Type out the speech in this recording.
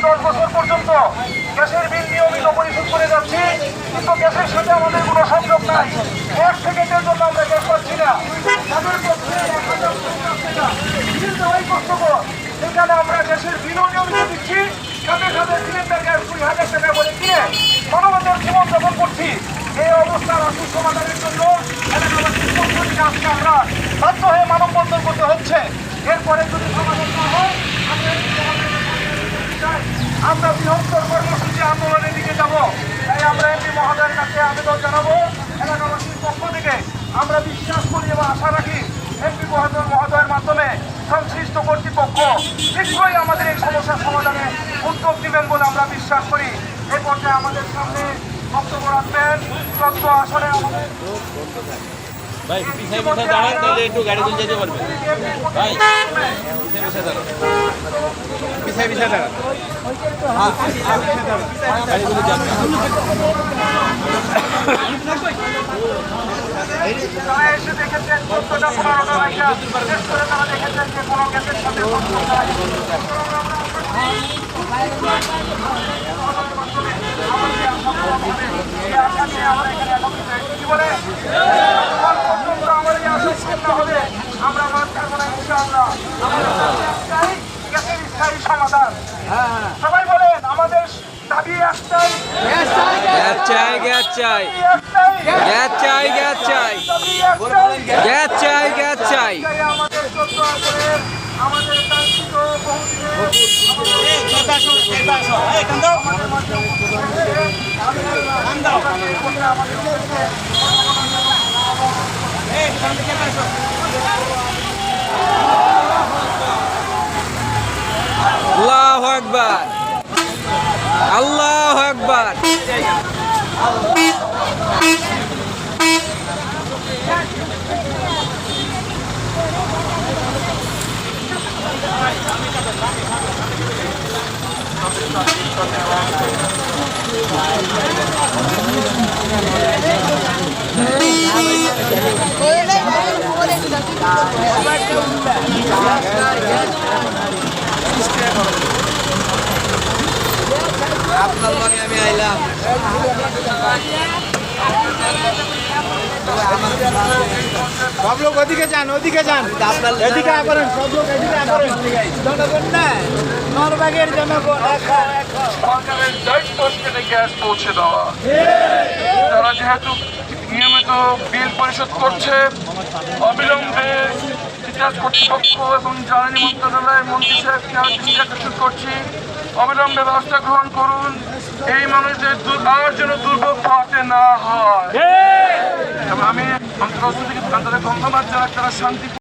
10 বছর পর্যন্ত গ্যাসের বিল নিয়মিত পরিশোধ করে যাচ্ছি, কিন্তু গ্যাসের সাথে আমাদের কোনো সংযোগ নাই। 1 সেকেন্ডের জন্য আমরা গ্যাস পাচ্ছি না। তাদের পক্ষে 1050 টাকা বিল দেওয়াই কষ্টকর। এখানে আমরা গ্যাসের বিলও নিয়মিত দিচ্ছি, সাথে সাথে সিলিন্ডার গ্যাস 20,000 টাকা করে কিনে মানবতার জীবন যাপন করছি। এই অবস্থার আশু সমাধানের জন্য এলাকাবাসীর পক্ষ থেকে আজকে আমরা বাধ্য হয়ে মানববন্ধন করতে হচ্ছে। এরপরে যদি সমাধান না হয় আমরা বৃহত্তর কর্মসূচি আন্দোলনের দিকে যাব। তাই আমরা এমপি মহোদয়ের কাছে আবেদন জানাবো। এলাকাবাসীর পক্ষ থেকে আমরা বিশ্বাস করি এবং আশা রাখি এমপি মহোদয়ের মাধ্যমে সংশ্লিষ্ট কর্তৃপক্ষ শীঘ্রই আমাদের এই সমস্যার সমাধানে উদ্যোগ নেবেন বলে আমরা বিশ্বাস করি। এ পর্যায়ে আমাদের সামনে বক্তব্য রাখবেন 14 আসনে আমাদের ভাই পিছায় পিছায় দাঁড়ান, তাহলে একটু গাড়ি তুলে যেতে পারবে। ভাই পিছায় পিছায় দাঁড়ান, গাড়ি তুলে যান। তারা এসে দেখেছেন 14টা 15টা শেষ করে তারা দেখেছেন যে কোনো গ্যাসের সাথে সংযোগ নাই। আমরা মানতে পারবো না ইনশাআল্লাহ। গ্যাসের স্থায়ী সমাধান। সবাই বলেন আমাদের দাবি একটাই, গ্যাস চাই, গ্যাস চাই, গ্যাস চাই, গ্যাস চাই, গ্যাস চাই, গ্যাস চাই। আমাদের 14 আসনের আমাদের কাঙ্ক্ষিত আল্লাহু আকবার, আল্লাহু আকবার। আপনার লগে আমি আইলাম। সব লোক ওদিকে যান, ওদিকে যান, এদিকে করেন, সব লোক এদিকে করেন। জনগণ না, নরবাগের জনগণ সরকারের দায়িত্ব সেখানে গ্যাস পৌঁছে দেওয়া। তারা যেহেতু নিয়মিত বিল পরিশোধ করছে, অবিলম্বে তিতাস কর্তৃপক্ষ এবং জ্বালানি মন্ত্রণালয়ের মন্ত্রী সাহেবকে দৃষ্টি আকর্ষণ করছি, অবিলম্বে ব্যবস্থা গ্রহণ করুন। এই মানুষদের আর যেন দুর্ভোগ পাওয়াতে না হয়। আমি অন্তর্গত থেকে ধন্যবাদ জানাই, তারা শান্তি